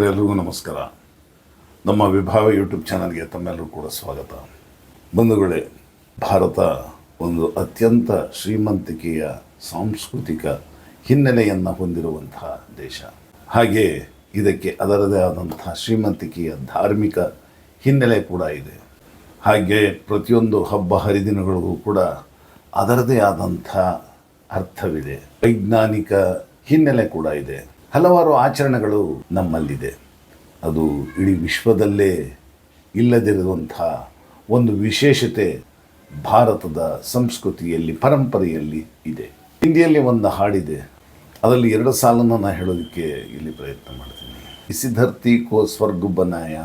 ವೀಕ್ಷಕರೆಲ್ಲರಿಗೂ ನಮಸ್ಕಾರ. ನಮ್ಮ ವಿಭಾವ ಯೂಟ್ಯೂಬ್ ಚಾನಲ್ಗೆ ತಮ್ಮೆಲ್ಲರೂ ಕೂಡ ಸ್ವಾಗತ. ಬಂಧುಗಳೇ, ಭಾರತ ಒಂದು ಅತ್ಯಂತ ಶ್ರೀಮಂತಿಕೆಯ ಸಾಂಸ್ಕೃತಿಕ ಹಿನ್ನೆಲೆಯನ್ನು ಹೊಂದಿರುವಂತಹ ದೇಶ. ಹಾಗೆ ಇದಕ್ಕೆ ಅದರದೇ ಆದಂತಹ ಶ್ರೀಮಂತಿಕೆಯ ಧಾರ್ಮಿಕ ಹಿನ್ನೆಲೆ ಕೂಡ ಇದೆ. ಹಾಗೆ ಪ್ರತಿಯೊಂದು ಹಬ್ಬ ಹರಿದಿನಗಳಿಗೂ ಕೂಡ ಅದರದೇ ಆದಂಥ ಅರ್ಥವಿದೆ. ವೈಜ್ಞಾನಿಕ ಹಿನ್ನೆಲೆ ಕೂಡ ಇದೆ. ಹಲವಾರು ಆಚರಣೆಗಳು ನಮ್ಮಲ್ಲಿದೆ. ಅದು ಇಡೀ ವಿಶ್ವದಲ್ಲೇ ಇಲ್ಲದಿರುವಂಥ ಒಂದು ವಿಶೇಷತೆ ಭಾರತದ ಸಂಸ್ಕೃತಿಯಲ್ಲಿ, ಪರಂಪರೆಯಲ್ಲಿ ಇದೆ. ಹಿಂದಿಯಲ್ಲಿ ಒಂದು ಹಾಡಿದೆ, ಅದರಲ್ಲಿ 2 ಸಾಲನ್ನು ನಾನು ಹೇಳೋದಕ್ಕೆ ಇಲ್ಲಿ ಪ್ರಯತ್ನ ಮಾಡ್ತೀನಿ. ಇಸಿ ಧರ್ತಿ ಕೋ ಸ್ವರ್ಗ ಬನಾಯ,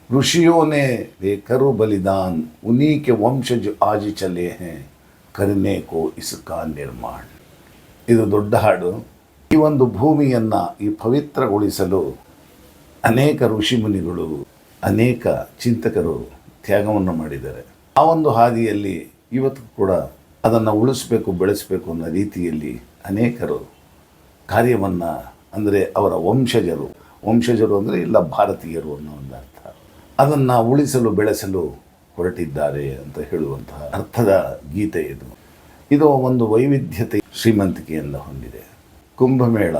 ಋಷಿಯೋं ने देकरो बलिदान, उन्हीं के वंशज आज चले हैं, करने को इसका निर्माण. ಇದು ದೊಡ್ಡ ಹಾಡು. ಈ ಒಂದು ಭೂಮಿಯನ್ನು ಈ ಪವಿತ್ರಗೊಳಿಸಲು ಅನೇಕ ಋಷಿಮುನಿಗಳು, ಅನೇಕ ಚಿಂತಕರು ತ್ಯಾಗವನ್ನು ಮಾಡಿದ್ದಾರೆ. ಆ ಒಂದು ಹಾದಿಯಲ್ಲಿ ಇವತ್ತು ಕೂಡ ಅದನ್ನು ಉಳಿಸಬೇಕು, ಬೆಳೆಸಬೇಕು ಅನ್ನೋ ರೀತಿಯಲ್ಲಿ ಅನೇಕರು ಕಾರ್ಯವನ್ನು, ಅಂದರೆ ಅವರ ವಂಶಜರು ಅಂದರೆ ಎಲ್ಲ ಭಾರತೀಯರು ಅನ್ನೋ ಒಂದು ಅರ್ಥ, ಅದನ್ನು ಉಳಿಸಲು ಬೆಳೆಸಲು ಹೊರಟಿದ್ದಾರೆ ಅಂತ ಹೇಳುವಂತಹ ಅರ್ಥದ ಗೀತೆ ಇದು. ಇದು ಒಂದು ವೈವಿಧ್ಯತೆ, ಶ್ರೀಮಂತಿಕೆಯನ್ನು ಹೊಂದಿದೆ. ಕುಂಭಮೇಳ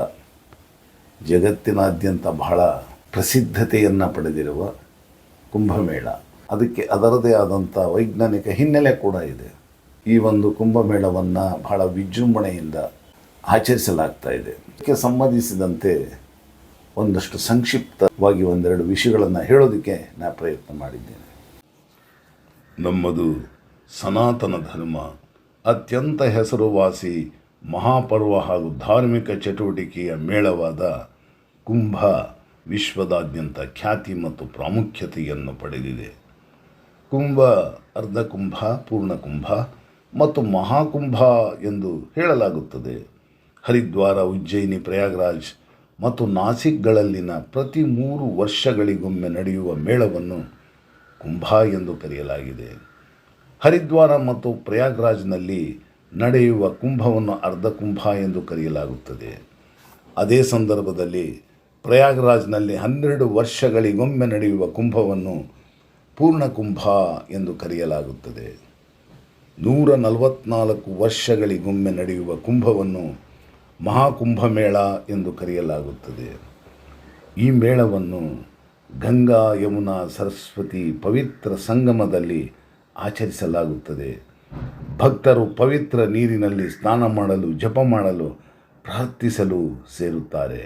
ಜಗತ್ತಿನಾದ್ಯಂತ ಬಹಳ ಪ್ರಸಿದ್ಧತೆಯನ್ನು ಪಡೆದಿರುವ ಕುಂಭಮೇಳ, ಅದಕ್ಕೆ ಅದರದೇ ಆದಂಥ ವೈಜ್ಞಾನಿಕ ಹಿನ್ನೆಲೆ ಕೂಡ ಇದೆ. ಈ ಒಂದು ಕುಂಭಮೇಳವನ್ನು ಬಹಳ ವಿಜೃಂಭಣೆಯಿಂದ ಆಚರಿಸಲಾಗ್ತಾ ಇದೆ. ಇದಕ್ಕೆ ಸಂಬಂಧಿಸಿದಂತೆ ಒಂದಷ್ಟು ಸಂಕ್ಷಿಪ್ತವಾಗಿ 1-2 ವಿಷಯಗಳನ್ನು ಹೇಳೋದಕ್ಕೆ ನಾನು ಪ್ರಯತ್ನ ಮಾಡಿದ್ದೇನೆ. ನಮ್ಮದು ಸನಾತನ ಧರ್ಮ, ಅತ್ಯಂತ ಹೆಸರುವಾಸಿ ಮಹಾಪರ್ವ ಹಾಗೂ ಧಾರ್ಮಿಕ ಚಟುವಟಿಕೆಯ ಮೇಳವಾದ ಕುಂಭ ವಿಶ್ವದಾದ್ಯಂತ ಖ್ಯಾತಿ ಮತ್ತು ಪ್ರಾಮುಖ್ಯತೆಯನ್ನು ಪಡೆದಿದೆ. ಕುಂಭ, ಅರ್ಧಕುಂಭ, ಪೂರ್ಣಕುಂಭ ಮತ್ತು ಮಹಾಕುಂಭ ಎಂದು ಹೇಳಲಾಗುತ್ತದೆ. ಹರಿದ್ವಾರ, ಉಜ್ಜಯಿನಿ, ಪ್ರಯಾಗ್ರಾಜ್ ಮತ್ತು ನಾಸಿಕ್ಗಳಲ್ಲಿನ ಪ್ರತಿ 3 ವರ್ಷಗಳಿಗೊಮ್ಮೆ ನಡೆಯುವ ಮೇಳವನ್ನು ಕುಂಭ ಎಂದು ಕರೆಯಲಾಗಿದೆ. ಹರಿದ್ವಾರ ಮತ್ತು ಪ್ರಯಾಗ್ರಾಜ್ನಲ್ಲಿ ನಡೆಯುವ ಕುಂಭವನ್ನು ಅರ್ಧಕುಂಭ ಎಂದು ಕರೆಯಲಾಗುತ್ತದೆ. ಅದೇ ಸಂದರ್ಭದಲ್ಲಿ ಪ್ರಯಾಗ್ರಾಜ್ನಲ್ಲಿ 12 ವರ್ಷಗಳಿಗೊಮ್ಮೆ ನಡೆಯುವ ಕುಂಭವನ್ನು ಪೂರ್ಣಕುಂಭ ಎಂದು ಕರೆಯಲಾಗುತ್ತದೆ. 144 ವರ್ಷಗಳಿಗೊಮ್ಮೆ ನಡೆಯುವ ಕುಂಭವನ್ನು ಮಹಾಕುಂಭಮೇಳ ಎಂದು ಕರೆಯಲಾಗುತ್ತದೆ. ಈ ಮೇಳವನ್ನು ಗಂಗಾ, ಯಮುನಾ, ಸರಸ್ವತಿ ಪವಿತ್ರ ಸಂಗಮದಲ್ಲಿ ಆಚರಿಸಲಾಗುತ್ತದೆ. ಭಕ್ತರು ಪವಿತ್ರ ನೀರಿನಲ್ಲಿ ಸ್ನಾನ ಮಾಡಲು, ಜಪ ಮಾಡಲು, ಪ್ರಾರ್ಥಿಸಲು ಸೇರುತ್ತಾರೆ.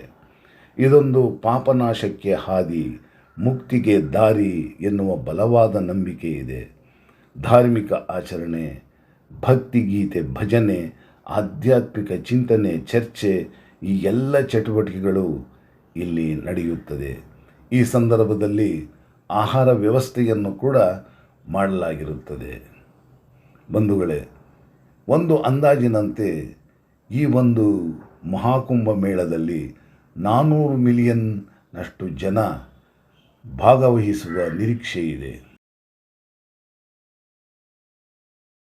ಇದೊಂದು ಪಾಪನಾಶಕ್ಕೆ ಹಾದಿ, ಮುಕ್ತಿಗೆ ದಾರಿ ಎನ್ನುವ ಬಲವಾದ ನಂಬಿಕೆ ಇದೆ. ಧಾರ್ಮಿಕ ಆಚರಣೆ, ಭಕ್ತಿಗೀತೆ, ಭಜನೆ, ಆಧ್ಯಾತ್ಮಿಕ ಚಿಂತನೆ, ಚರ್ಚೆ, ಈ ಎಲ್ಲ ಚಟುವಟಿಕೆಗಳು ಇಲ್ಲಿ ನಡೆಯುತ್ತದೆ. ಈ ಸಂದರ್ಭದಲ್ಲಿ ಆಹಾರ ವ್ಯವಸ್ಥೆಯನ್ನು ಕೂಡ ಮಾಡಲಾಗಿರುತ್ತದೆ. ಬಂಧುಗಳೇ, ಒಂದು ಅಂದಾಜಿನಂತೆ ಈ ಒಂದು ಮಹಾಕುಂಭ ಮೇಳದಲ್ಲಿ 400 ಮಿಲಿಯನ್ನಷ್ಟು ಜನ ಭಾಗವಹಿಸುವ ನಿರೀಕ್ಷೆ ಇದೆ.